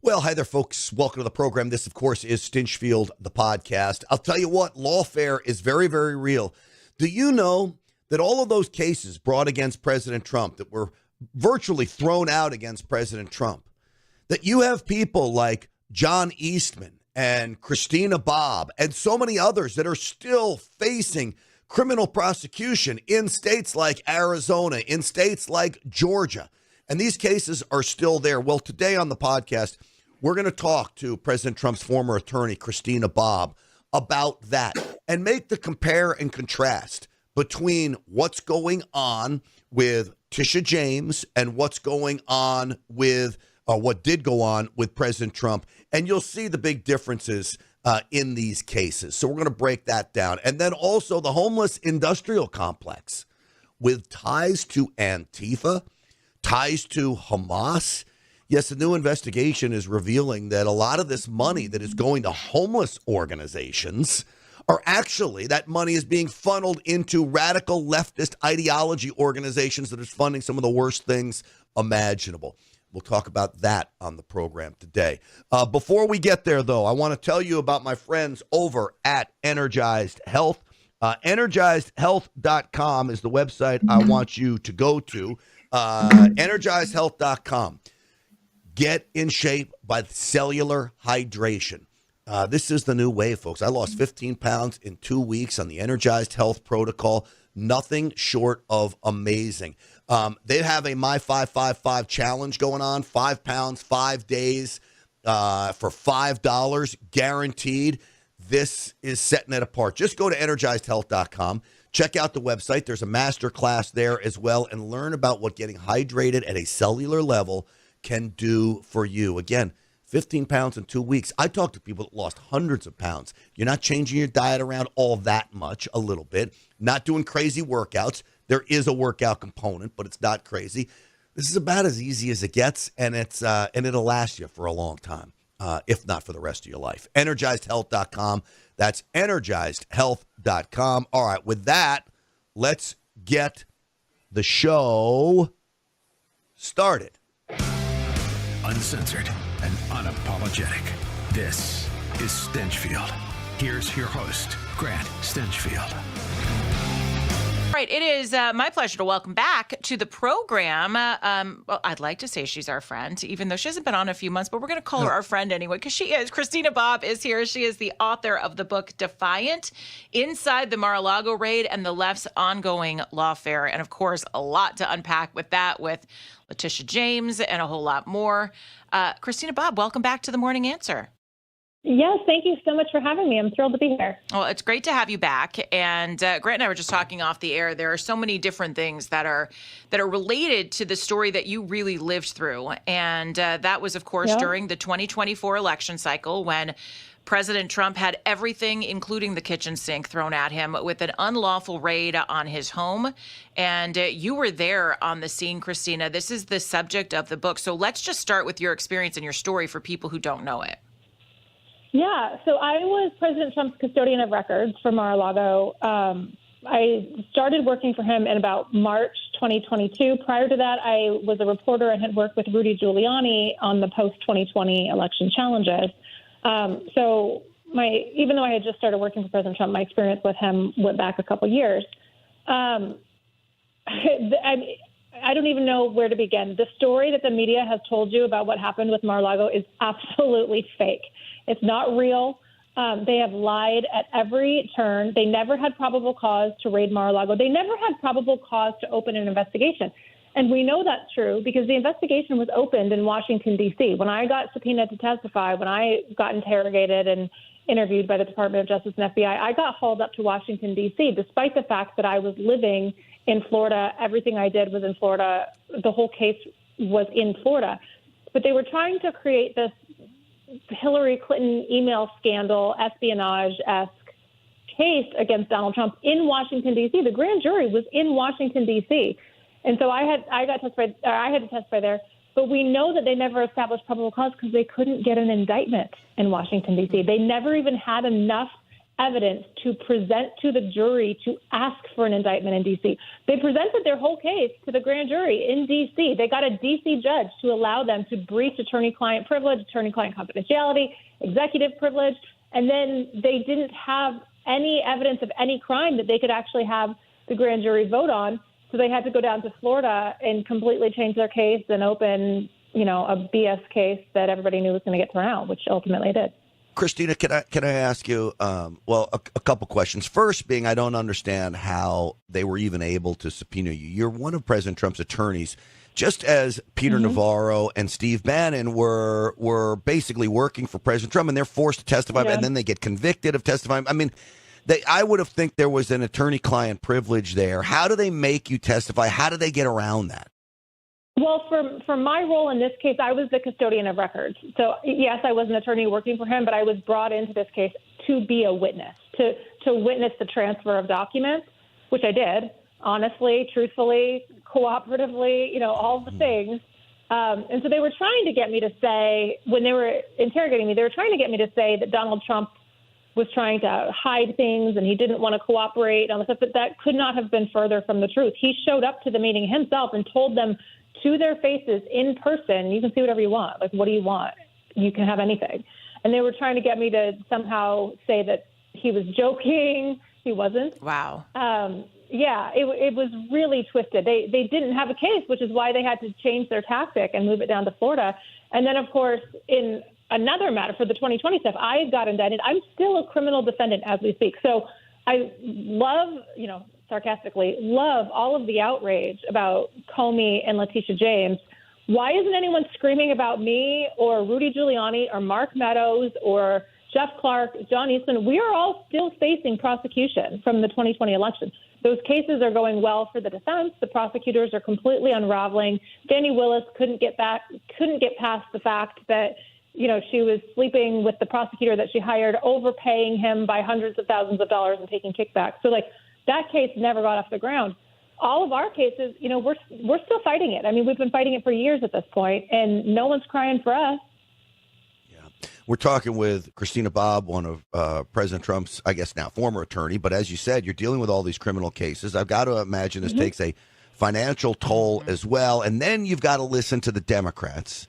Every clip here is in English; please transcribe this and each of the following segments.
Well, hi there, folks. Welcome to the program. This, of course, is Stinchfield, the podcast. I'll tell you what, lawfare is very, very real. Do you know that all of those cases brought against President Trump that were virtually thrown out against President Trump, that you have people like John Eastman and Christina Bobb and so many others that are still facing criminal prosecution in states like Arizona, in states like Georgia, and these cases are still there? Well, today on the podcast, we're going to talk to President Trump's former attorney, Christina Bobb, about that and make the compare and contrast between what's going on with Tisha James and what's going on with what did go on with President Trump. And you'll see the big differences in these cases. So we're going to break that down. And then also the homeless industrial complex with ties to Antifa, ties to Hamas. Yes, a new investigation is revealing that a lot of this money that is going to homeless organizations are actually, that money is being funneled into radical leftist ideology organizations that is funding some of the worst things imaginable. We'll talk about that on the program today. Before we get there, though, I want to tell you about my friends over at Energized Health. EnergizedHealth.com is the website I want you to go to. EnergizedHealth.com. Get in shape by cellular hydration. This is the new way, folks. I lost 15 pounds in 2 weeks on the Energized Health protocol. Nothing short of amazing. They have a My 555 challenge going on, 5 pounds, 5 days for $5 guaranteed. This is setting it apart. Just go to EnergizedHealth.com. Check out the website. There's a master class there as well, and learn about what getting hydrated at a cellular level can do for you. Again, 15 pounds in 2 weeks. I talk to people that lost hundreds of pounds. You're not changing your diet around all that much, a little bit. Not doing crazy workouts. There is a workout component, but it's not crazy. This is about as easy as it gets, and it'll last you for a long time, if not for the rest of your life. EnergizedHealth.com. That's EnergizedHealth.com. All right, with that, let's get the show started. Uncensored and unapologetic. This is Stinchfield. Here's your host, Grant Stinchfield. All right, it is my pleasure to welcome back to the program. Well, I'd like to say she's our friend, even though she hasn't been on a few months, but we're going to call her our friend anyway, because she is. Christina Bobb is here. She is the author of the book Defiant, Inside the Mar-a-Lago Raid and the Left's Ongoing Lawfare. And of course, a lot to unpack with that, with Letitia James and a whole lot more. Christina Bobb, welcome back to The Morning Answer. Yes, thank you so much for having me. I'm thrilled to be here. Well, it's great to have you back. And Grant and I were just talking off the air. There are so many different things that are related to the story that you really lived through. And that was, of course, during the 2024 election cycle, when President Trump had everything, including the kitchen sink, thrown at him with an unlawful raid on his home. And you were there on the scene, Christina. This is the subject of the book. So let's just start with your experience and your story for people who don't know it. Yeah, so I was President Trump's custodian of records for Mar-a-Lago. I started working for him in about March 2022. Prior to that, I was a reporter and had worked with Rudy Giuliani on the post-2020 election challenges. So even though I had just started working for President Trump, my experience with him went back a couple years. I don't even know where to begin. The story that the media has told you about what happened with Mar-a-Lago is absolutely fake. It's not real. They have lied at every turn. They never had probable cause to raid Mar-a-Lago. They never had probable cause to open an investigation. And we know that's true because the investigation was opened in Washington, D.C. When I got subpoenaed to testify, when I got interrogated and interviewed by the Department of Justice and FBI, I got hauled up to Washington, D.C., despite the fact that I was living in Florida. Everything I did was in Florida. The whole case was in Florida. But they were trying to create this Hillary Clinton email scandal, espionage-esque case against Donald Trump in Washington, D.C. The grand jury was in Washington, D.C. And so I had to testify there. But we know that they never established probable cause because they couldn't get an indictment in Washington, D.C. They never even had enough evidence to present to the jury to ask for an indictment in D.C. They presented their whole case to the grand jury in D.C. They got a D.C. judge to allow them to breach attorney-client privilege, attorney-client confidentiality, executive privilege, and then they didn't have any evidence of any crime that they could actually have the grand jury vote on. So they had to go down to Florida and completely change their case and open, a BS case that everybody knew was going to get thrown out, which ultimately did. Christina, can I ask you, a couple questions. First being, I don't understand how they were even able to subpoena you. You're one of President Trump's attorneys, just as Peter Navarro and Steve Bannon were basically working for President Trump, and they're forced to testify, and then they get convicted of testifying. I mean, I would have think there was an attorney-client privilege there. How do they make you testify? How do they get around that? Well, for my role in this case, I was the custodian of records. So, yes, I was an attorney working for him, but I was brought into this case to be a witness, to witness the transfer of documents, which I did, honestly, truthfully, cooperatively, all the things. And so they were trying to get me to say, when they were interrogating me, they were trying to get me to say that Donald Trump was trying to hide things and he didn't want to cooperate on the stuff, but that could not have been further from the truth. He showed up to the meeting himself and told them to their faces in person, you can see whatever you want. Like, what do you want? You can have anything. And they were trying to get me to somehow say that he was joking. He wasn't. Wow. Yeah, it was really twisted. They didn't have a case, which is why they had to change their tactic and move it down to Florida. And then, of course, in another matter for the 2020 stuff, I got indicted. I'm still a criminal defendant as we speak. So I love, sarcastically, love all of the outrage about Comey and Letitia James. Why isn't anyone screaming about me or Rudy Giuliani or Mark Meadows or Jeff Clark, John Eastman? We are all still facing prosecution from the 2020 election. Those cases are going well for the defense. The prosecutors are completely unraveling. Fani Willis couldn't get past the fact that she was sleeping with the prosecutor that she hired, overpaying him by hundreds of thousands of dollars and taking kickbacks. So, that case never got off the ground. All of our cases, we're still fighting it. I mean, we've been fighting it for years at this point, and no one's crying for us. Yeah. We're talking with Christina Bobb, one of President Trump's, I guess now former attorney. But as you said, you're dealing with all these criminal cases. I've got to imagine this takes a financial toll as well. And then you've got to listen to the Democrats.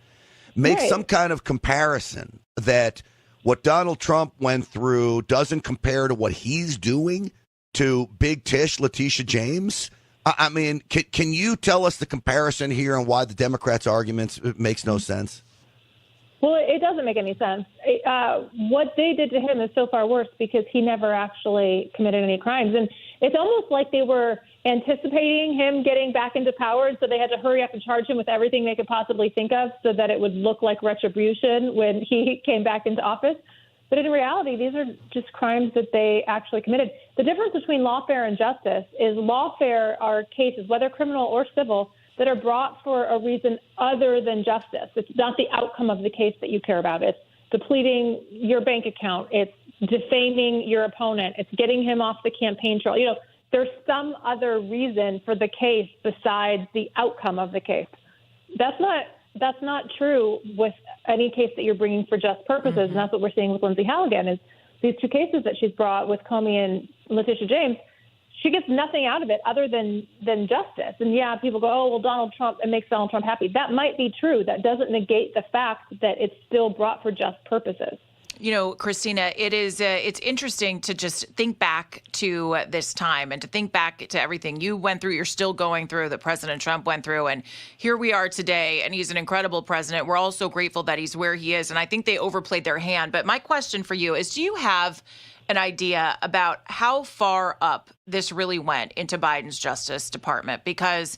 Make some kind of comparison that what Donald Trump went through doesn't compare to what he's doing to Big Tish, Letitia James. I mean, can you tell us the comparison here and why the Democrats' arguments makes no sense? Well, it doesn't make any sense. What they did to him is so far worse because he never actually committed any crimes. And it's almost like they were anticipating him getting back into power, so they had to hurry up and charge him with everything they could possibly think of so that it would look like retribution when he came back into office. But in reality, these are just crimes that they actually committed. The difference between lawfare and justice is lawfare are cases, whether criminal or civil, that are brought for a reason other than justice. It's not the outcome of the case that you care about. It's depleting your bank account. It's defaming your opponent. It's getting him off the campaign trail. There's some other reason for the case besides the outcome of the case. That's not true with any case that you're bringing for just purposes, and that's what we're seeing with Lindsay Halligan is these two cases that she's brought with Comey and Letitia James. She gets nothing out of it other than justice. And, yeah, people go, oh, well, Donald Trump, it makes Donald Trump happy. That might be true. That doesn't negate the fact that it's still brought for just purposes. Christina, it's interesting to just think back to this time and to think back to everything you went through, you're still going through, that President Trump went through. And here we are today, and he's an incredible president. We're all so grateful that he's where he is. And I think they overplayed their hand. But my question for you is, do you have an idea about how far up this really went into Biden's Justice Department? Because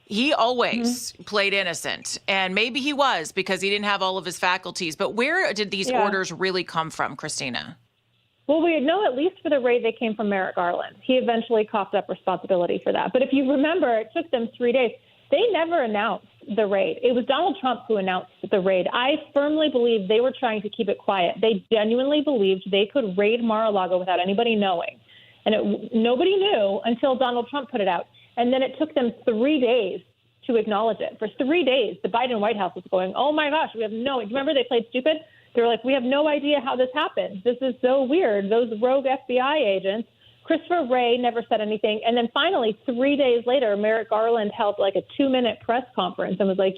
he always played innocent, and maybe he was because he didn't have all of his faculties. But where did these orders really come from, Christina? Well, we know at least for the raid they came from Merrick Garland. He eventually coughed up responsibility for that. But if you remember, it took them 3 days. They never announced the raid. It was Donald Trump who announced the raid. I firmly believe they were trying to keep it quiet. They genuinely believed they could raid Mar-a-Lago without anybody knowing. And nobody knew until Donald Trump put it out. And then it took them 3 days to acknowledge it. For 3 days, the Biden White House was going, oh, my gosh, we have no – remember they played stupid? They were like, we have no idea how this happened. This is so weird. Those rogue FBI agents. Christopher Wray never said anything. And then finally, 3 days later, Merrick Garland held like a 2-minute press conference and was like,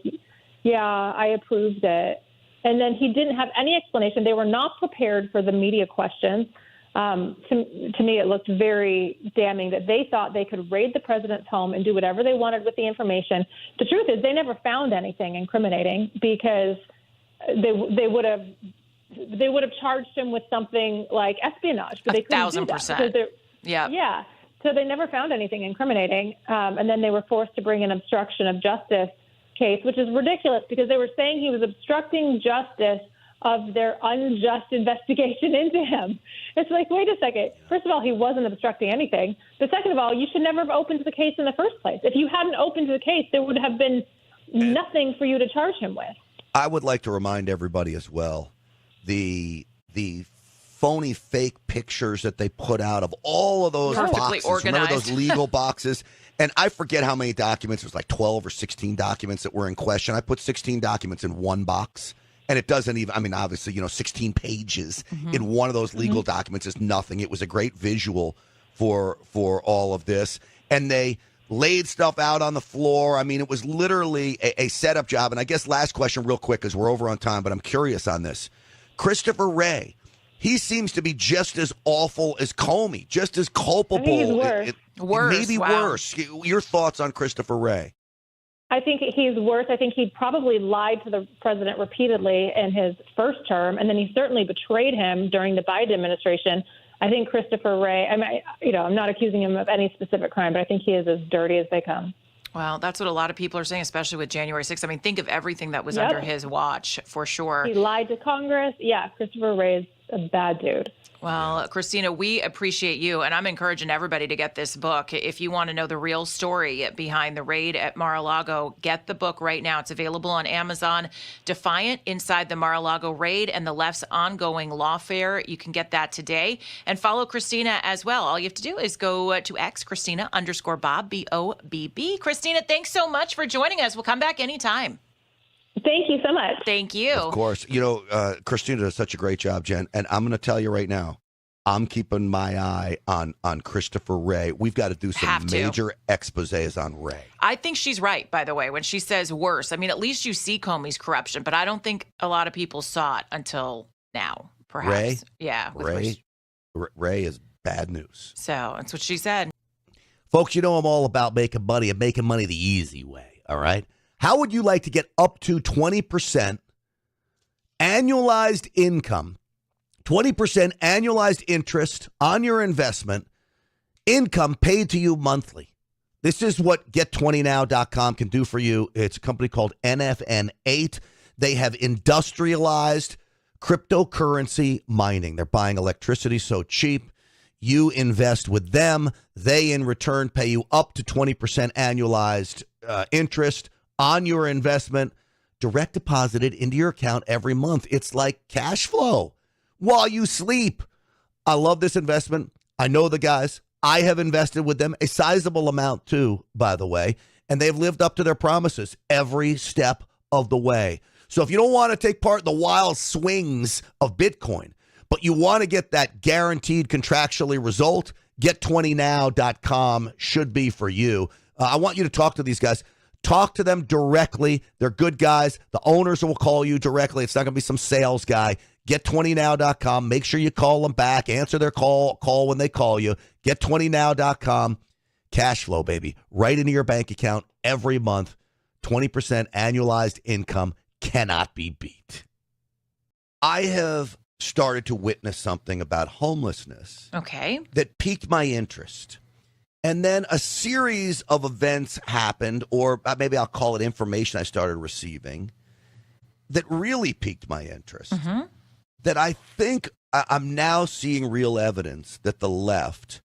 yeah, I approved it. And then he didn't have any explanation. They were not prepared for the media questions. To me, it looked very damning that they thought they could raid the president's home and do whatever they wanted with the information. The truth is they never found anything incriminating because they would have charged him with something like espionage, but they couldn't do that. 1,000%. Yeah. So they never found anything incriminating. And then they were forced to bring an obstruction of justice case, which is ridiculous because they were saying he was obstructing justice of their unjust investigation into him. It's like, wait a second. First of all, he wasn't obstructing anything. But second of all, you should never have opened the case in the first place. If you hadn't opened the case, there would have been nothing for you to charge him with. I would like to remind everybody as well, the phony fake pictures that they put out of all of those boxes. Organized. Remember those legal boxes? And I forget how many documents. It was like 12 or 16 documents that were in question. I put 16 documents in one box. And it doesn't even, I mean, obviously, 16 pages in one of those legal documents is nothing. It was a great visual for all of this. And they laid stuff out on the floor. I mean, it was literally a setup job. And I guess last question real quick because we're over on time, but I'm curious on this. Christopher Wray, he seems to be just as awful as Comey, just as culpable. I think he's worse. Maybe worse. Your thoughts on Christopher Wray? I think he's worse. I think he probably lied to the president repeatedly in his first term, and then he certainly betrayed him during the Biden administration. I think Christopher Wray, I'm not accusing him of any specific crime, but I think he is as dirty as they come. Well, that's what a lot of people are saying, especially with January 6th. I mean, think of everything that was under his watch, for sure. He lied to Congress. Yeah, Christopher Wray is a bad dude. Well, Christina, we appreciate you, and I'm encouraging everybody to get this book. If you want to know the real story behind the raid at Mar-a-Lago, get the book right now. It's available on Amazon. Defiant, Inside the Mar-a-Lago Raid and the Left's Ongoing Lawfare. You can get that today. And follow Christina as well. All you have to do is go to X, Christina_Bobb, B-O-B-B. Christina, thanks so much for joining us. We'll come back anytime. Thank you so much. Thank you. Of course. Christina does such a great job, Jen. And I'm going to tell you right now, I'm keeping my eye on Christopher Wray. We've got to do some major exposés on Wray. I think she's right, by the way, when she says worse. I mean, at least you see Comey's corruption, but I don't think a lot of people saw it until now, perhaps. Ray? Yeah. Wray is bad news. So that's what she said. Folks, I'm all about making money and making money the easy way, all right? How would you like to get up to 20% annualized income, 20% annualized interest on your investment, income paid to you monthly? This is what Get20Now.com can do for you. It's a company called NFN8. They have industrialized cryptocurrency mining. They're buying electricity so cheap. You invest with them. They, in return, pay you up to 20% annualized interest on your investment, direct deposited into your account every month. It's like cash flow while you sleep. I love this investment. I know the guys. I have invested with them, a sizable amount too, by the way, and they've lived up to their promises every step of the way. So if you don't want to take part in the wild swings of Bitcoin, but you want to get that guaranteed contractually result, Get20Now.com should be for you. I want you to talk to these guys. Talk to them directly. They're good guys. The owners will call you directly. It's not going to be some sales guy. Get20Now.com. Make sure you call them back. Answer their call when they call you. Get20Now.com. Cash flow, baby. Right into your bank account every month. 20% annualized income cannot be beat. I have started to witness something about homelessness. Okay. That piqued my interest. And then a series of events happened, or maybe I'll call it information I started receiving, that really piqued my interest. Mm-hmm. That I think I'm now seeing real evidence that the left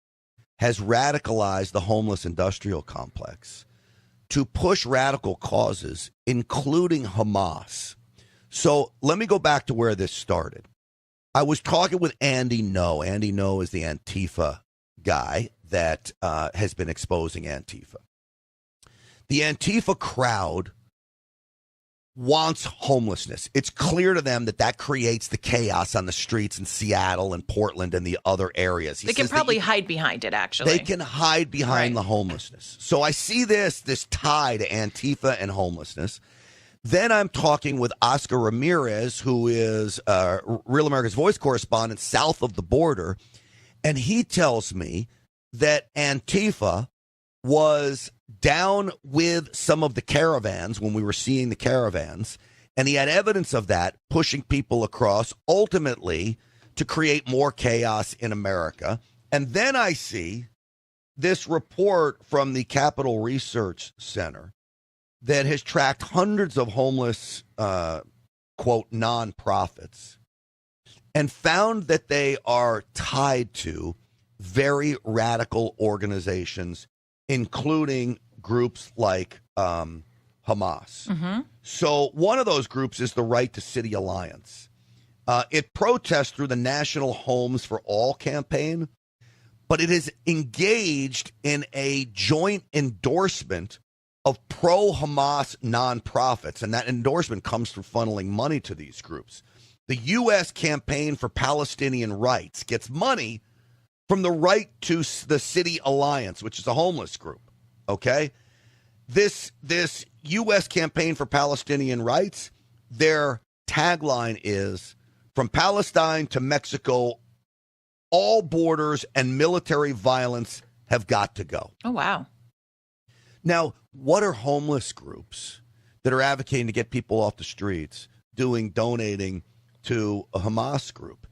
has radicalized the homeless industrial complex to push radical causes, including Hamas. So let me go back to where this started. I was talking with Andy No. Andy No is the Antifa guy that has been exposing Antifa. The Antifa crowd wants homelessness. It's clear to them that creates the chaos on the streets in Seattle and Portland and the other areas. They can probably hide behind it, actually. They can hide behind the homelessness. So I see this tie to Antifa and homelessness. Then I'm talking with Oscar Ramirez, who is Real America's Voice correspondent south of the border, and he tells me that Antifa was down with some of the caravans when we were seeing the caravans, and he had evidence of that pushing people across, ultimately to create more chaos in America. And then I see this report from the Capital Research Center that has tracked hundreds of homeless, quote, nonprofits, and found that they are tied to very radical organizations, including groups like Hamas. Mm-hmm. So one of those groups is the Right to City Alliance. It protests through the National Homes for All campaign, but it is engaged in a joint endorsement of pro-Hamas nonprofits, and that endorsement comes through funneling money to these groups. The U.S. Campaign for Palestinian Rights gets money from the Right to the City Alliance, which is a homeless group, okay? This U.S. Campaign for Palestinian Rights, their tagline is, from Palestine to Mexico, all borders and military violence have got to go. Oh, wow. Now, what are homeless groups that are advocating to get people off the streets donating to a Hamas group?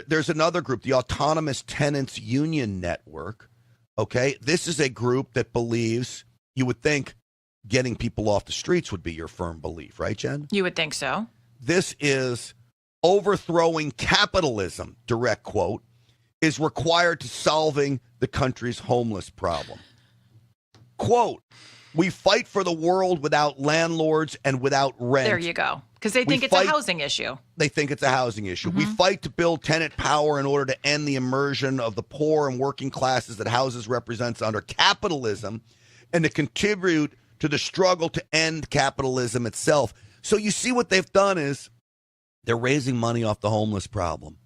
There's another group, the Autonomous Tenants Union Network. Okay, this is a group that believes, you would think, getting people off the streets would be your firm belief, right, Jen? You would think so. This is overthrowing capitalism, direct quote, is required to solving the country's homeless problem. Quote, we fight for the world without landlords and without rent. There you go. Because they think it's a housing issue. They think it's a housing issue. Mm-hmm. We fight to build tenant power in order to end the immersion of the poor and working classes that houses represents under capitalism and to contribute to the struggle to end capitalism itself. So you see what they've done is they're raising money off the homeless problem.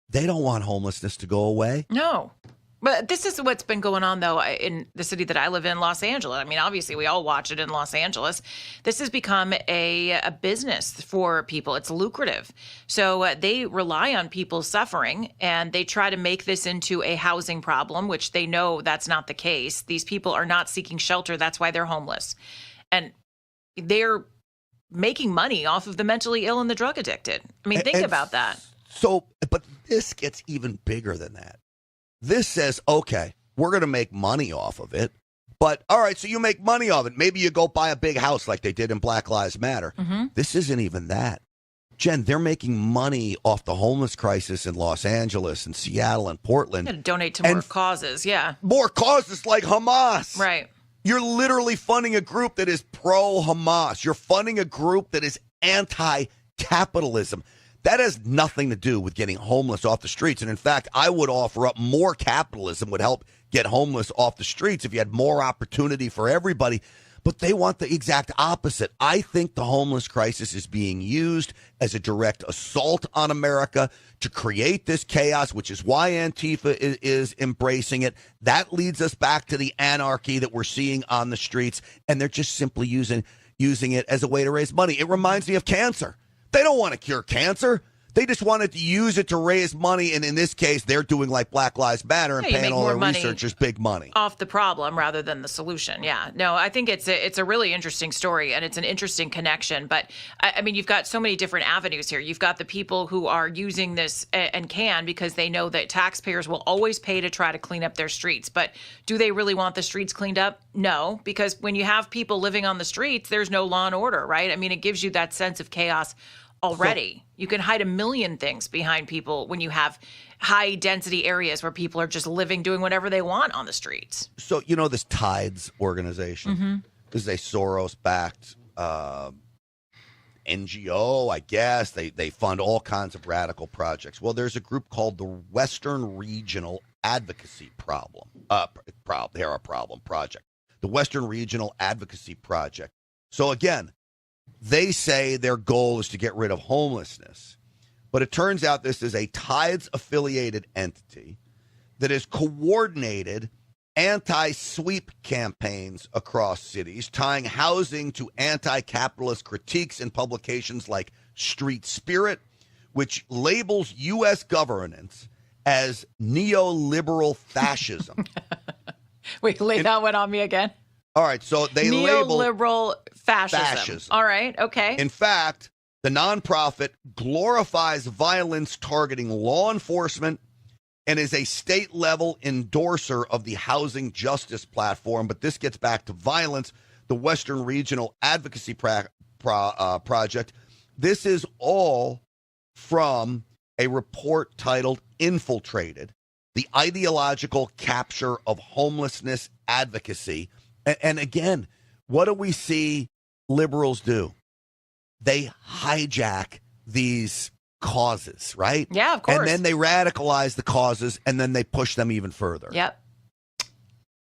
They don't want homelessness to go away. No. But this is what's been going on, though, in the city that I live in, Los Angeles. I mean, obviously, we all watch it in Los Angeles. This has become a business for people. It's lucrative. So they rely on people suffering, and they try to make this into a housing problem, which they know that's not the case. These people are not seeking shelter. That's why they're homeless. And they're making money off of the mentally ill and the drug addicted. I mean, think about that. So, but this gets even bigger than that. This says, okay, we're going to make money off of it. But, all right, so you make money off it. Maybe you go buy a big house like they did in Black Lives Matter. Mm-hmm. This isn't even that. Jen, they're making money off the homeless crisis in Los Angeles and Seattle and Portland. And donate to more causes, yeah. More causes like Hamas. Right. You're literally funding a group that is pro-Hamas. You're funding a group that is anti-capitalism. That has nothing to do with getting homeless off the streets. And in fact, I would offer up more capitalism would help get homeless off the streets if you had more opportunity for everybody. But they want the exact opposite. I think the homeless crisis is being used as a direct assault on America to create this chaos, which is why Antifa is embracing it. That leads us back to the anarchy that we're seeing on the streets. And they're just simply using it as a way to raise money. It reminds me of cancer. They don't want to cure cancer. They just wanted to use it to raise money. And in this case, they're doing like Black Lives Matter and paying all their researchers big money. Off the problem rather than the solution. Yeah. No, I think it's a really interesting story and it's an interesting connection. But I mean, you've got so many different avenues here. You've got the people who are using this and can because they know that taxpayers will always pay to try to clean up their streets. But do they really want the streets cleaned up? No, because when you have people living on the streets, there's no law and order, right? I mean, it gives you that sense of chaos already. You can hide a million things behind people when you have high density areas where people are just living, doing whatever they want on the streets. So, you know, this Tides organization, mm-hmm. This is a Soros-backed NGO, I guess. They fund all kinds of radical projects. Well, there's a group called the Western Regional Advocacy Project. The Western Regional Advocacy Project. So again, They say their goal is to get rid of homelessness. But it turns out this is a Tides-affiliated entity that has coordinated anti-sweep campaigns across cities, tying housing to anti-capitalist critiques in publications like Street Spirit, which labels U.S. governance as neoliberal fascism. Wait, lay that one on me again. All right, so they label neoliberal fascism. All right, okay. In fact, the nonprofit glorifies violence targeting law enforcement and is a state-level endorser of the housing justice platform. But this gets back to violence, the Western Regional Advocacy Project. This is all from a report titled Infiltrated, the Ideological Capture of Homelessness Advocacy. And again, what do we see liberals do? They hijack these causes, right? Yeah, of course. And then they radicalize the causes, and then they push them even further. Yep.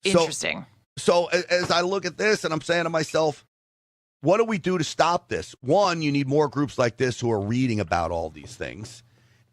Interesting. So as I look at this, and I'm saying to myself, what do we do to stop this? One, you need more groups like this who are reading about all these things.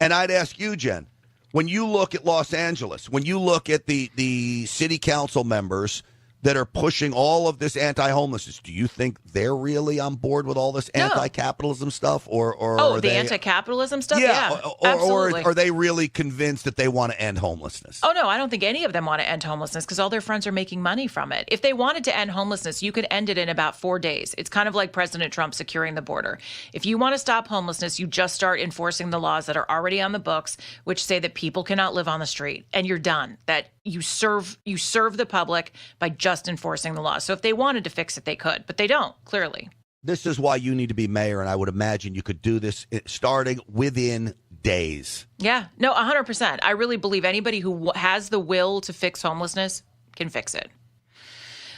And I'd ask you, Jen, when you look at Los Angeles, when you look at the city council members that are pushing all of this anti-homelessness, do you think they're really on board with all this anti-capitalism stuff? Or are the anti-capitalism stuff? Yeah. Absolutely. Or are they really convinced that they want to end homelessness? Oh, no, I don't think any of them want to end homelessness because all their friends are making money from it. If they wanted to end homelessness, you could end it in about 4 days. It's kind of like President Trump securing the border. If you want to stop homelessness, you just start enforcing the laws that are already on the books, which say that people cannot live on the street, and you're done. That you serve the public by just enforcing the law. So if they wanted to fix it, they could, but they don't, clearly. This is why you need to be mayor, and I would imagine you could do this starting within days. Yeah, no, 100%. I really believe anybody who has the will to fix homelessness can fix it.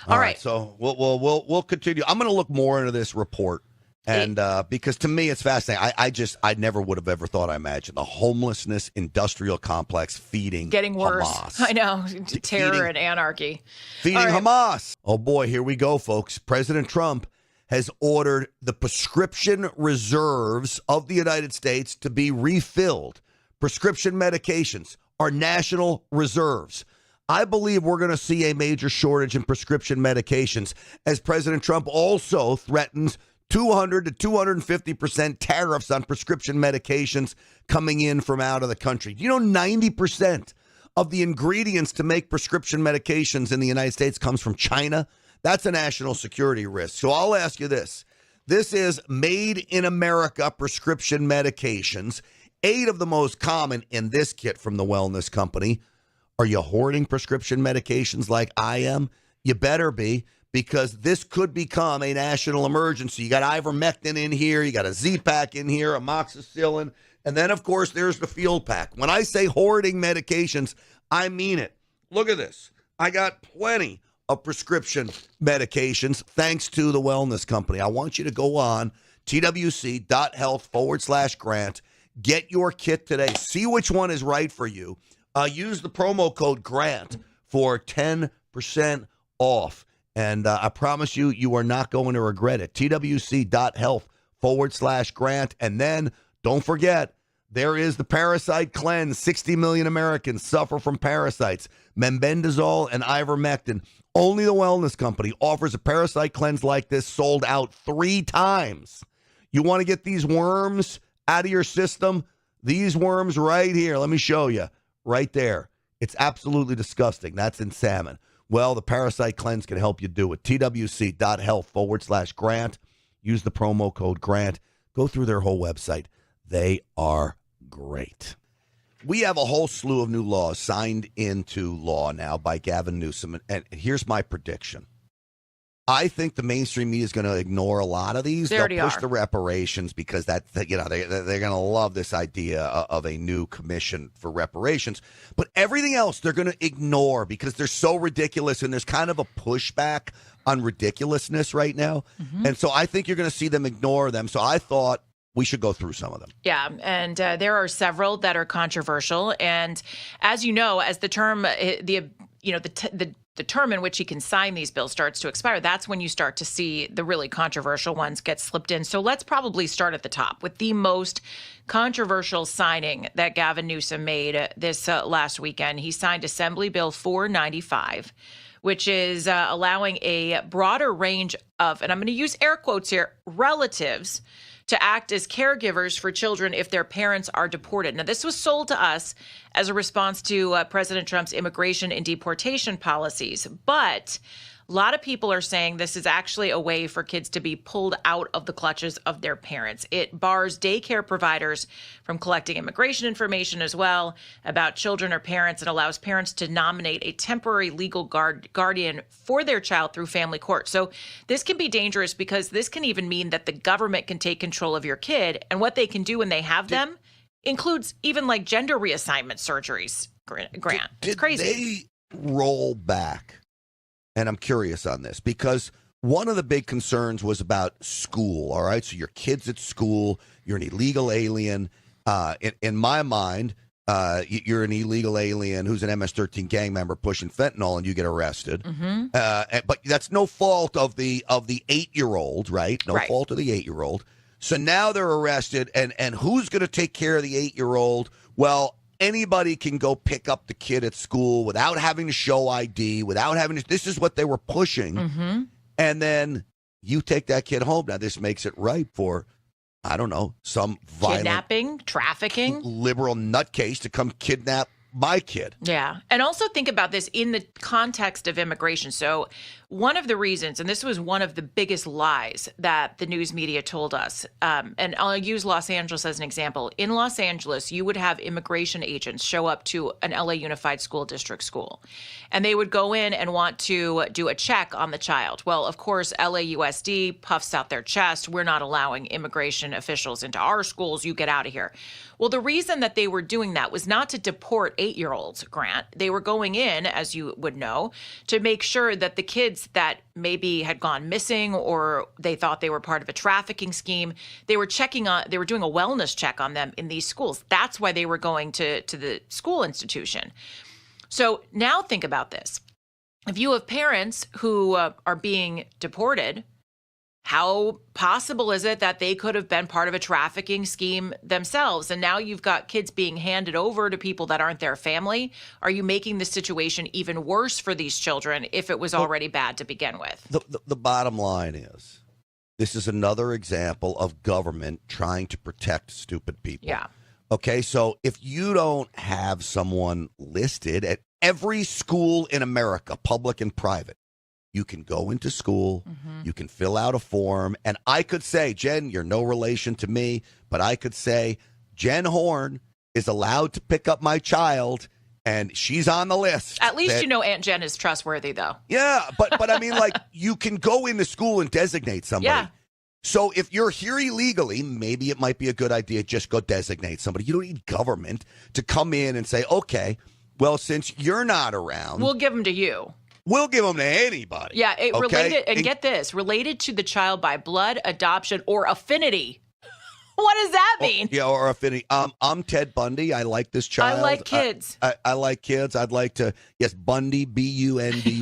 All right. So we'll continue. I'm going to look more into this report. And because to me, it's fascinating. I never would have ever thought, I imagined the homelessness industrial complex getting worse. Hamas. I know. Terror and anarchy. Feeding Hamas. Oh, boy, here we go, folks. President Trump has ordered the prescription reserves of the United States to be refilled. Prescription medications are national reserves. I believe we're going to see a major shortage in prescription medications as President Trump also threatens 200 to 250% tariffs on prescription medications coming in from out of the country. Do you know 90% of the ingredients to make prescription medications in the United States comes from China? That's a national security risk. So I'll ask you this. This is made in America prescription medications. 8 of the most common in this kit from the wellness company. Are you hoarding prescription medications like I am? You better be, because this could become a national emergency. You got ivermectin in here, you got a Z-Pak in here, amoxicillin, and then, of course, there's the field pack. When I say hoarding medications, I mean it. Look at this. I got plenty of prescription medications thanks to the wellness company. I want you to go on twc.health/Grant. Get your kit today. See which one is right for you. Use the promo code GRANT for 10% off. And I promise you, you are not going to regret it. twc.health/Grant. And then don't forget, there is the Parasite Cleanse. 60 million Americans suffer from parasites. Mebendazole and ivermectin. Only the wellness company offers a Parasite Cleanse like this, sold out 3 times. You want to get these worms out of your system? These worms right here. Let me show you. Right there. It's absolutely disgusting. That's in salmon. Well, the Parasite Cleanse can help you do it. twc.health/Grant. Use the promo code GRANT. Go through their whole website. They are great. We have a whole slew of new laws signed into law now by Gavin Newsom. And here's my prediction. I think the mainstream media is going to ignore a lot of these. They'll push the reparations because they're going to love this idea of a new commission for reparations. But everything else they're going to ignore because they're so ridiculous, and there's kind of a pushback on ridiculousness right now. Mm-hmm. And so I think you're going to see them ignore them. So I thought we should go through some of them. Yeah, and there are several that are controversial. And as you know, as the term the the term in which he can sign these bills starts to expire, that's when you start to see the really controversial ones get slipped in. So let's probably start at the top with the most controversial signing that Gavin Newsom made this last weekend. He signed Assembly Bill 495, which is allowing a broader range of, and I'm going to use air quotes here, relatives to act as caregivers for children if their parents are deported. Now, this was sold to us as a response to President Trump's immigration and deportation policies, but a lot of people are saying this is actually a way for kids to be pulled out of the clutches of their parents. It bars daycare providers from collecting immigration information as well about children or parents, and allows parents to nominate a temporary legal guardian for their child through family court. So this can be dangerous because this can even mean that the government can take control of your kid, and what they can do when they have them includes even like gender reassignment surgeries. Grant, it's crazy. They roll back. And I'm curious on this because one of the big concerns was about school. All right. So your kid's at school, you're an illegal alien. In my mind, you're an illegal alien who's an MS-13 gang member pushing fentanyl and you get arrested. But that's no fault of the 8-year-old, right? No fault of the 8-year-old. So now they're arrested. And who's going to take care of the 8-year-old? Well, anybody can go pick up the kid at school without having to show ID, without having to, this is what they were pushing. And then you take that kid home. Now, this makes it ripe for, I don't know, some violent, kidnapping, trafficking, liberal nutcase to come kidnap my kid. Yeah. And also think about this in the context of immigration. So one of the reasons, and this was one of the biggest lies that the news media told us, and I'll use Los Angeles as an example. In Los Angeles, you would have immigration agents show up to an LA Unified School District school, and they would go in and want to do a check on the child. Well, of course, LAUSD puffs out their chest. We're not allowing immigration officials into our schools. You get out of here. Well, the reason that they were doing that was not to deport 8-year-olds, Grant. They were going in, as you would know, to make sure that the kids that maybe had gone missing or they thought they were part of a trafficking scheme, they were doing a wellness check on them in these schools. That's why they were going to the school institution. So now think about this. If you have parents who are being deported, how possible is it that they could have been part of a trafficking scheme themselves? And now you've got kids being handed over to people that aren't their family. Are you making the situation even worse for these children if it was already bad to begin with? The bottom line is, this is another example of government trying to protect stupid people. Yeah. Okay, so if you don't have someone listed at every school in America, public and private, you can go into school, you can fill out a form, and I could say, Jen, you're no relation to me, but I could say, Jen Horn is allowed to pick up my child, and she's on the list. At least you know Aunt Jen is trustworthy, though. Yeah, but I mean, like, you can go into school and designate somebody. Yeah. So if you're here illegally, maybe it might be a good idea just go designate somebody. You don't need government to come in and say, okay, well, since you're not around, we'll give them to you. We'll give them to anybody. Yeah, okay? Get this, related to the child by blood, adoption, or affinity. What does that mean? Or affinity. I'm Ted Bundy. I like this child. I like kids. I like kids. I'd like to, yes, Bundy, Bundy.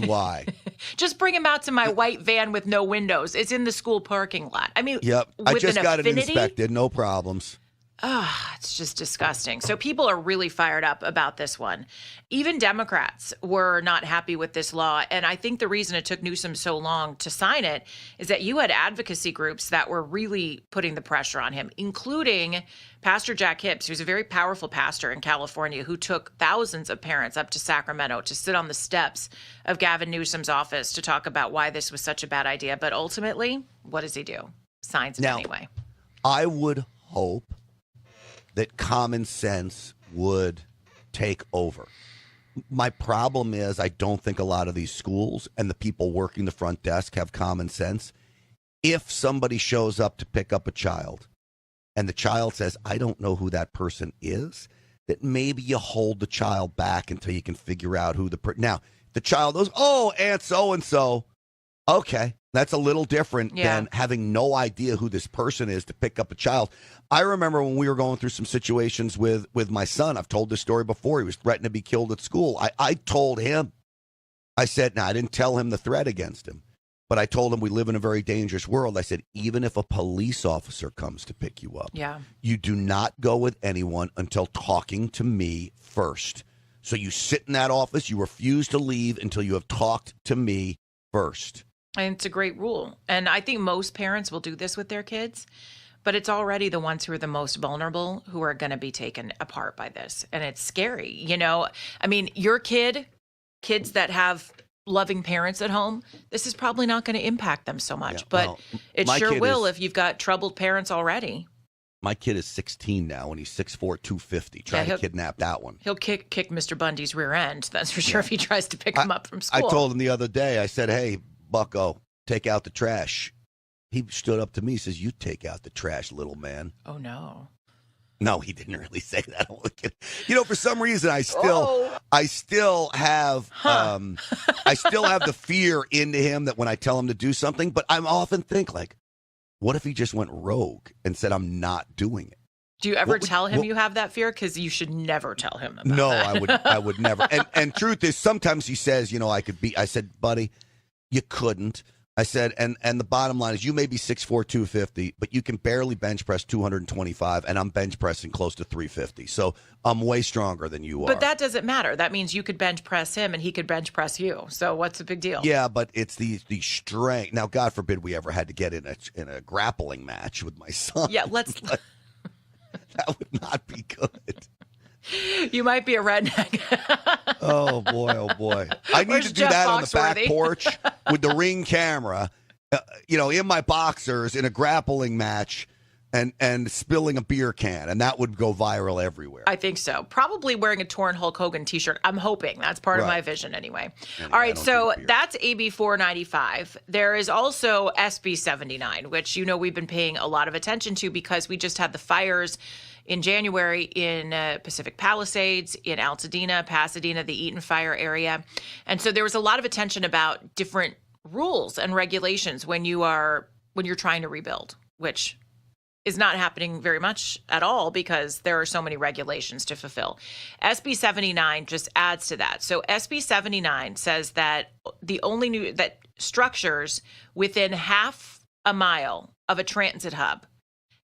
Just bring him out to my white van with no windows. It's in the school parking lot. I mean, yep. I just got it inspected. No problems. It's just disgusting. So people are really fired up about this one. Even Democrats were not happy with this law. And I think the reason it took Newsom so long to sign it is that you had advocacy groups that were really putting the pressure on him, including Pastor Jack Hibbs, who's a very powerful pastor in California, who took thousands of parents up to Sacramento to sit on the steps of Gavin Newsom's office to talk about why this was such a bad idea. But ultimately, what does he do? Signs it anyway. I would hope that common sense would take over. My problem is I don't think a lot of these schools and the people working the front desk have common sense. If somebody shows up to pick up a child and the child says, I don't know who that person is, that maybe you hold the child back until you can figure out who now, the child goes, oh, Aunt so-and-so. Okay, that's a little different than having no idea who this person is to pick up a child. I remember when we were going through some situations with my son. I've told this story before. He was threatened to be killed at school. I told him, I said, now I didn't tell him the threat against him, but I told him we live in a very dangerous world. I said, even if a police officer comes to pick you up, you do not go with anyone until talking to me first. So you sit in that office, you refuse to leave until you have talked to me first. And it's a great rule. And I think most parents will do this with their kids, but it's already the ones who are the most vulnerable who are going to be taken apart by this. And it's scary. You know, I mean, your kids that have loving parents at home, this is probably not going to impact them so much, but it sure will if you've got troubled parents already. My kid is 16 now, and he's 6'4", 250. Try to kidnap that one. He'll kick Mr. Bundy's rear end, that's for sure, if he tries to pick him up from school. I told him the other day, I said, hey, bucko, take out the trash. He stood up to me, says, you take out the trash, little man. Oh, no. No, he didn't really say that. You know, for some reason, I still have I still have the fear into him that when I tell him to do something, but I often think, like, what if he just went rogue and said, I'm not doing it? Do you ever tell him you have that fear? Because you should never tell him about that. No, I would never. And truth is, sometimes he says, you know, I said, buddy, you couldn't. I said, and the bottom line is you may be 6'4", 250, but you can barely bench press 225, and I'm bench pressing close to 350. So I'm way stronger than you are. But that doesn't matter. That means you could bench press him, and he could bench press you. So what's the big deal? Yeah, but it's the strength. Now, God forbid we ever had to get in a grappling match with my son. Yeah, let's. That would not be good. You might be a redneck. Oh, boy. I need to do that on the back porch with the Ring camera, in my boxers in a grappling match and spilling a beer can, and that would go viral everywhere. I think so. Probably wearing a torn Hulk Hogan T-shirt. I'm hoping. That's part of my vision anyway. All right, so that's AB 495. There is also SB 79, which, we've been paying a lot of attention to because we just had the fires in January in Pacific Palisades, in Altadena, Pasadena, the Eaton Fire area. And so there was a lot of attention about different rules and regulations when you're trying to rebuild, which is not happening very much at all because there are so many regulations to fulfill. SB 79 just adds to that. So SB 79 says that that structures within half a mile of a transit hub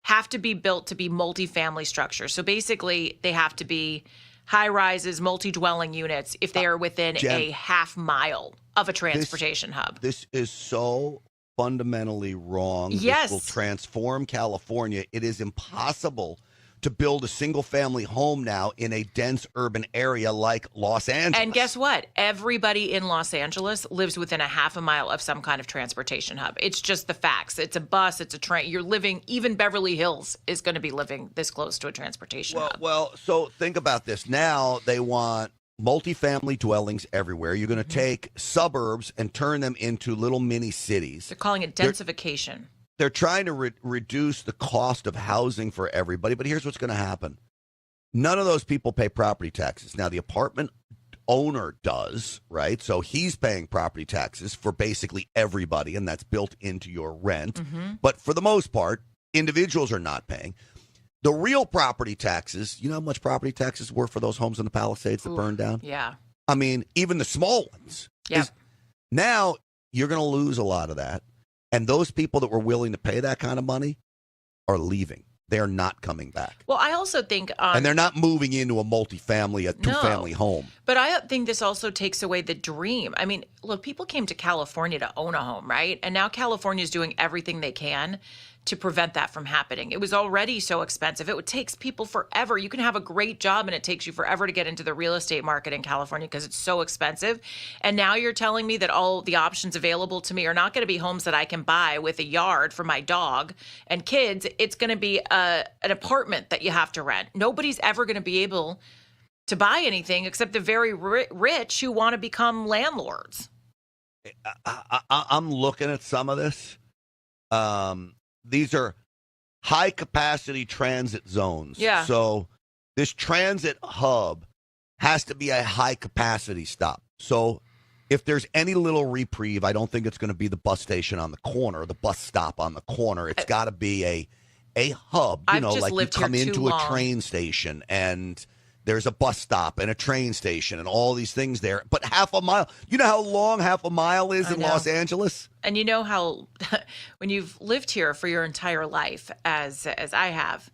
have to be built to be multifamily structures. So basically, they have to be high-rises, multi-dwelling units if they are within a half mile of a transportation hub. This is so fundamentally wrong. Yes. This will transform California. It is impossible to build a single-family home now in a dense urban area like Los Angeles. And guess what? Everybody in Los Angeles lives within a half a mile of some kind of transportation hub. It's just the facts. It's a bus. It's a train. You're living, even Beverly Hills is going to be living this close to a transportation hub. Well, so think about this. Now they want multifamily dwellings everywhere. You're going to take suburbs and turn them into little mini cities. They're calling it densification. They're trying to reduce the cost of housing for everybody, but here's what's going to happen. None of those people pay property taxes. Now, the apartment owner does, right? So he's paying property taxes for basically everybody, and that's built into your rent. Mm-hmm. But for the most part, individuals are not paying. The real property taxes, you know how much property taxes were for those homes in the Palisades that burned down? Yeah. I mean, even the small ones. Yeah. Now, you're going to lose a lot of that. And those people that were willing to pay that kind of money are leaving. They're not coming back. Well, I also think... and they're not moving into a multifamily, a two-family home. But I think this also takes away the dream. I mean, look, people came to California to own a home, right? And now California is doing everything they can to prevent that from happening. It was already so expensive. It takes people forever. You can have a great job and it takes you forever to get into the real estate market in California because it's so expensive. And now you're telling me that all the options available to me are not going to be homes that I can buy with a yard for my dog and kids. It's going to be an apartment that you have to rent. Nobody's ever going to be able to buy anything except the very rich who want to become landlords. I'm looking at some of this. These are high-capacity transit zones. Yeah. So this transit hub has to be a high-capacity stop. So if there's any little reprieve, I don't think it's going to be the bus station on the corner, the bus stop on the corner. It's got to be a hub, like you come into a train station and There's a bus stop and a train station and all these things there. But half a mile, you know how long half a mile is in Los Angeles? And you know how when you've lived here for your entire life, as I have,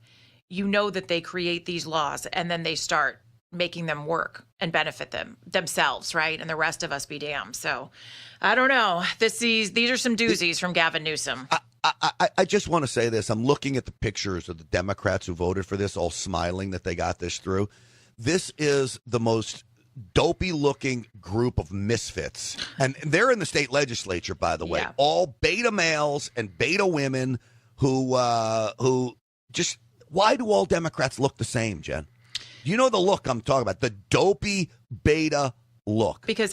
you know that they create these laws and then they start making them work and benefit themselves, right? And the rest of us be damned. So I don't know. These are some doozies from Gavin Newsom. I just want to say this. I'm looking at the pictures of the Democrats who voted for this, all smiling that they got this through. This is the most dopey-looking group of misfits. And they're in the state legislature, by the way. All beta males and beta women who just – why do all Democrats look the same, Jen? You know the look I'm talking about, the dopey beta look. Because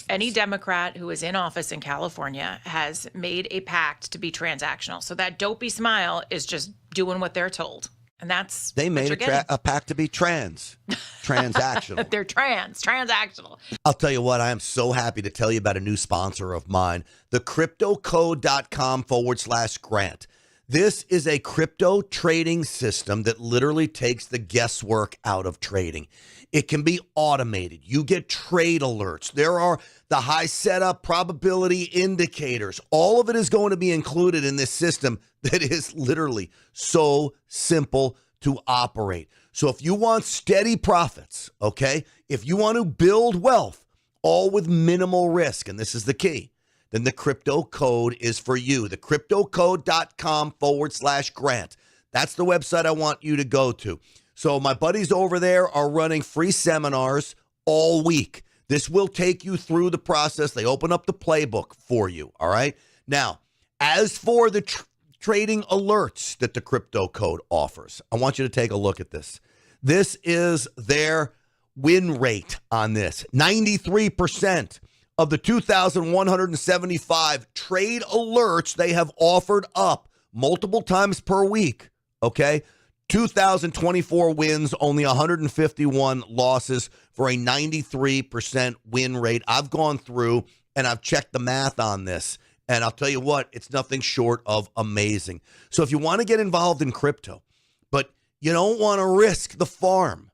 any Democrat who is in office in California has made a pact to be transactional. So that dopey smile is just doing what they're told. And that's they made a pact to be transactional. They're transactional. I'll tell you what, I am so happy to tell you about a new sponsor of mine, the cryptocode.com/Grant. This is a crypto trading system that literally takes the guesswork out of trading. It can be automated. You get trade alerts. There are the high setup probability indicators. All of it is going to be included in this system that is literally so simple to operate. So if you want steady profits, okay, if you want to build wealth, all with minimal risk, and this is the key, then the crypto code is for you. The cryptocode.com/Grant. That's the website I want you to go to. So my buddies over there are running free seminars all week. This will take you through the process. They open up the playbook for you, all right? Now, as for the trading alerts that the crypto code offers, I want you to take a look at this. This is their win rate on this. 93% of the 2,175 trade alerts they have offered up multiple times per week, okay? 2,024 wins, only 151 losses for a 93% win rate. I've gone through and I've checked the math on this, and I'll tell you what, it's nothing short of amazing. So if you want to get involved in crypto, but you don't want to risk the farm,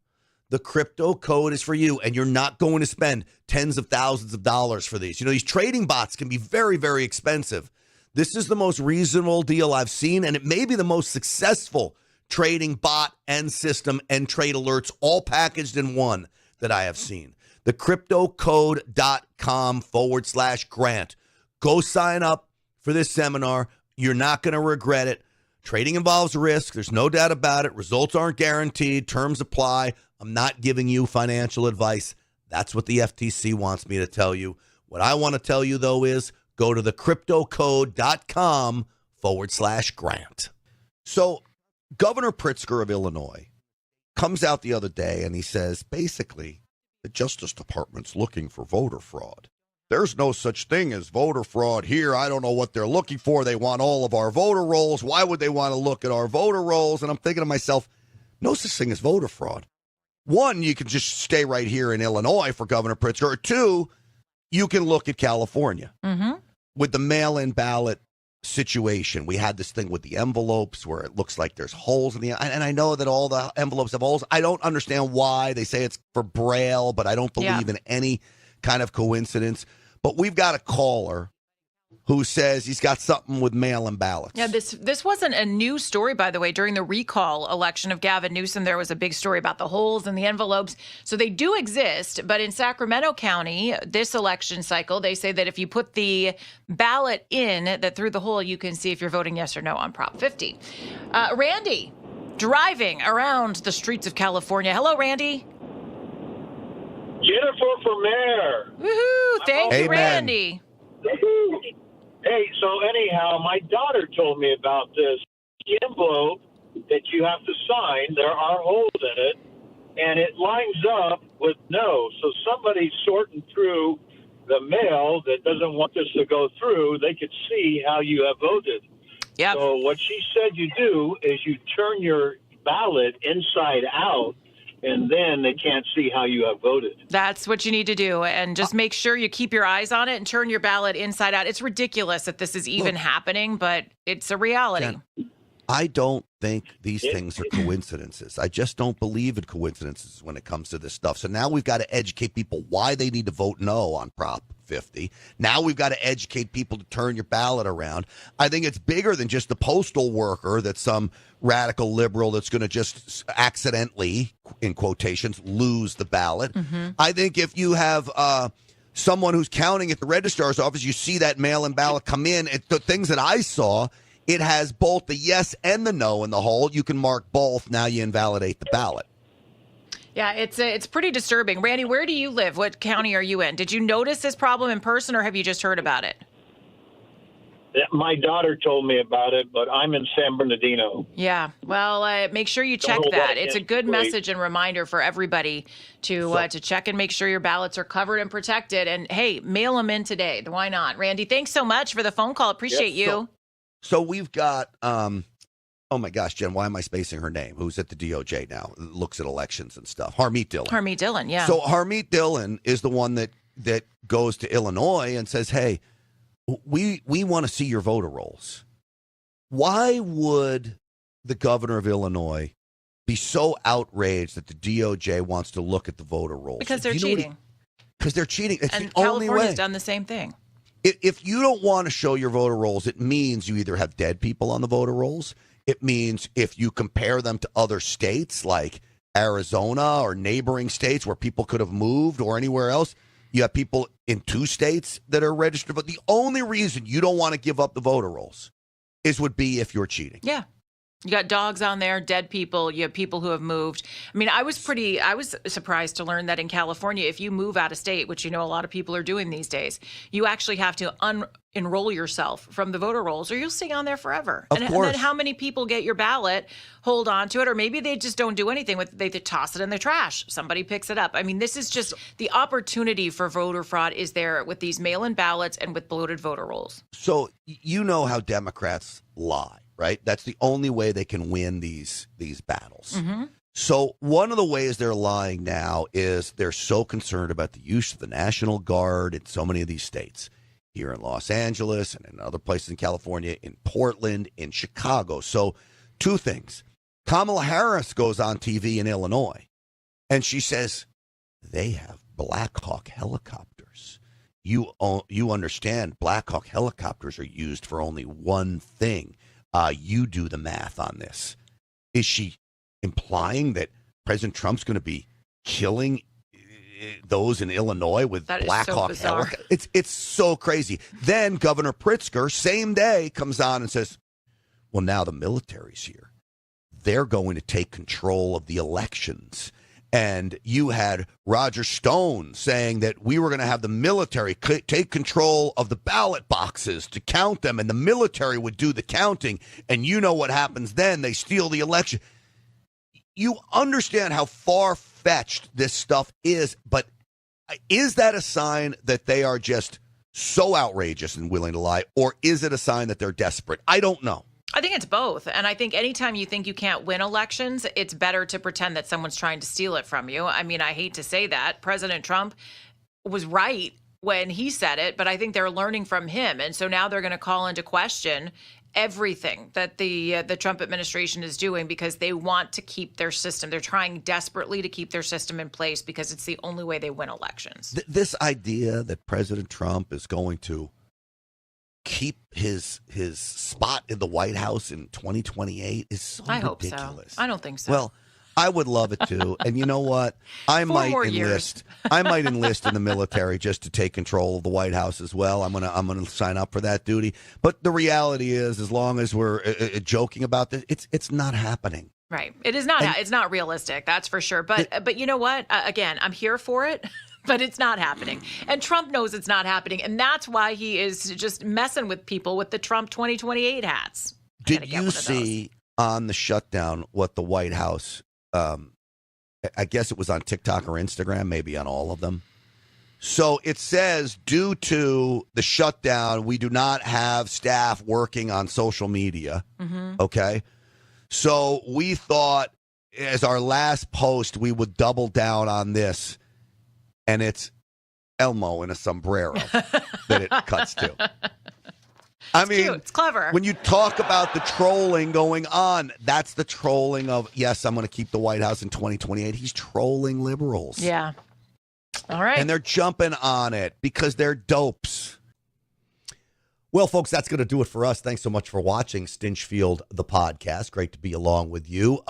the crypto code is for you, and you're not going to spend tens of thousands of dollars for these. You know, these trading bots can be very, very expensive. This is the most reasonable deal I've seen, and it may be the most successful trading bot and system and trade alerts all packaged in one that I have seen. The cryptocode.com/Grant. Go sign up for this seminar. You're not going to regret it. Trading involves risk. There's no doubt about it. Results aren't guaranteed. Terms apply. I'm not giving you financial advice. That's what the FTC wants me to tell you. What I want to tell you, though, is go to the cryptocode.com/Grant. So Governor Pritzker of Illinois comes out the other day and he says, basically, the Justice Department's looking for voter fraud. There's no such thing as voter fraud here. I don't know what they're looking for. They want all of our voter rolls. Why would they want to look at our voter rolls? And I'm thinking to myself, no such thing as voter fraud. One, you can just stay right here in Illinois for Governor Pritzker. Or two, you can look at California with the mail-in ballot situation. We had this thing with the envelopes where it looks like there's holes in the, and I know that all the envelopes have holes. I don't understand why they say it's for Braille, but I don't believe in any kind of coincidence. But we've got a caller who says he's got something with mail-in ballots. Yeah, this wasn't a new story, by the way. During the recall election of Gavin Newsom, there was a big story about the holes in the envelopes. So they do exist, but in Sacramento County, this election cycle, they say that if you put the ballot in, that through the hole, you can see if you're voting yes or no on Prop 50. Randy, driving around the streets of California. Hello, Randy. Jennifer for mayor. Woohoo! Thank you, Randy. Hey, so anyhow, my daughter told me about this envelope that you have to sign. There are holes in it, and it lines up with no. So somebody's sorting through the mail that doesn't want this to go through. They could see how you have voted. Yep. So what she said you do is you turn your ballot inside out, and then they can't see how you have voted. That's what you need to do. And just make sure you keep your eyes on it and turn your ballot inside out. It's ridiculous that this is even happening, but it's a reality. I don't think these things are coincidences. I just don't believe in coincidences when it comes to this stuff. So now we've got to educate people why they need to vote no on Prop 50. Now we've got to educate people to turn your ballot around. I think it's bigger than just the postal worker that's some radical liberal that's going to just accidentally, in quotations, lose the ballot. I think if you have someone who's counting at the registrar's office, you see that mail-in ballot come in. The things that I saw, it has both the yes and the no in the hole. You can mark both. Now you invalidate the ballot. Yeah, it's pretty disturbing. Randy, where do you live? What county are you in? Did you notice this problem in person, or have you just heard about it? My daughter told me about it, but I'm in San Bernardino. Yeah, well, make sure you check that. It's a good message and reminder for everybody to check and make sure your ballots are covered and protected. And, hey, mail them in today. Why not? Randy, thanks so much for the phone call. Appreciate you. So we've got, oh my gosh, Jen, why am I spacing her name? Who's at the DOJ now, looks at elections and stuff. Harmeet Dillon. Harmeet Dillon, yeah. So Harmeet Dillon is the one that goes to Illinois and says, hey, we want to see your voter rolls. Why would the governor of Illinois be so outraged that the DOJ wants to look at the voter rolls? Because they're cheating. Because they're cheating. It's and the only way. California's done the same thing. If you don't want to show your voter rolls, it means you either have dead people on the voter rolls. It means if you compare them to other states like Arizona or neighboring states where people could have moved or anywhere else, you have people in 2 states that are registered. But the only reason you don't want to give up the voter rolls would be if you're cheating. Yeah. You got dogs on there, dead people. You have people who have moved. I mean, I was surprised to learn that in California, if you move out of state, which a lot of people are doing these days, you actually have to enroll yourself from the voter rolls or you'll stay on there forever. Of course. And then how many people get your ballot, hold on to it, or maybe they just don't do anything with it. They toss it in the trash. Somebody picks it up. I mean, this is just the opportunity for voter fraud is there with these mail-in ballots and with bloated voter rolls. So you know how Democrats lie. Right? That's the only way they can win these battles. So one of the ways they're lying now is they're so concerned about the use of the National Guard in so many of these states. Here in Los Angeles and in other places in California, in Portland, in Chicago. So 2 things. Kamala Harris goes on TV in Illinois and she says, they have Black Hawk helicopters. You understand Black Hawk helicopters are used for only one thing. You do the math on this. Is she implying that President Trump's going to be killing those in Illinois with Black Hawk helicopters? It's so crazy. Then Governor Pritzker, same day, comes on and says, well, now the military's here. They're going to take control of the elections. And you had Roger Stone saying that we were going to have the military take control of the ballot boxes to count them, and the military would do the counting. And you know what happens then? They steal the election. You understand how far-fetched this stuff is, but is that a sign that they are just so outrageous and willing to lie, or is it a sign that they're desperate? I don't know. I think it's both. And I think anytime you think you can't win elections, it's better to pretend that someone's trying to steal it from you. I mean, I hate to say that. President Trump was right when he said it, but I think they're learning from him. And so now they're going to call into question everything that the Trump administration is doing because they want to keep their system. They're trying desperately to keep their system in place because it's the only way they win elections. This idea that President Trump is going to keep his spot in the White House in 2028 is so ridiculous. Hope so. I don't think so. Well, I would love it too. And you know what? I might enlist in the military just to take control of the White House as well. I'm gonna sign up for that duty. But the reality is, as long as we're joking about this, it's not happening. Right. It is not. It's not realistic. That's for sure. But you know what? Again, I'm here for it. But it's not happening. And Trump knows it's not happening. And that's why he is just messing with people with the Trump 2028 hats. Did you see on the shutdown what the White House, I guess it was on TikTok or Instagram, maybe on all of them. So it says, due to the shutdown, we do not have staff working on social media. Okay. So we thought as our last post, we would double down on this. And it's Elmo in a sombrero that it cuts to. I mean, cute. It's clever. When you talk about the trolling going on, that's the trolling of, yes, I'm going to keep the White House in 2028. He's trolling liberals. Yeah. All right. And they're jumping on it because they're dopes. Well, folks, that's going to do it for us. Thanks so much for watching Stinchfield, the podcast. Great to be along with you.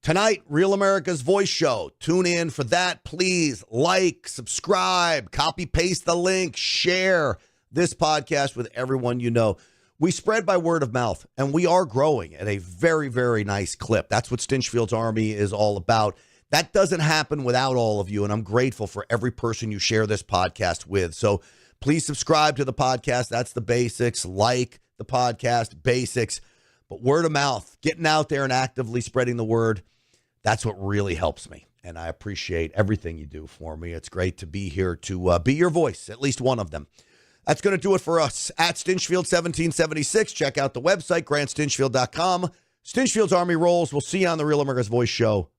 Tonight, Real America's Voice Show. Tune in for that. Please like, subscribe, copy, paste the link, share this podcast with everyone you know. We spread by word of mouth, and we are growing at a very, very nice clip. That's what Stinchfield's Army is all about. That doesn't happen without all of you, and I'm grateful for every person you share this podcast with. So please subscribe to the podcast. That's the basics. Like the podcast, basics. But word of mouth, getting out there and actively spreading the word, that's what really helps me. And I appreciate everything you do for me. It's great to be here to be your voice, at least one of them. That's going to do it for us at Stinchfield1776. Check out the website, GrantStinchfield.com. Stinchfield's Army rolls. We'll see you on the Real America's Voice Show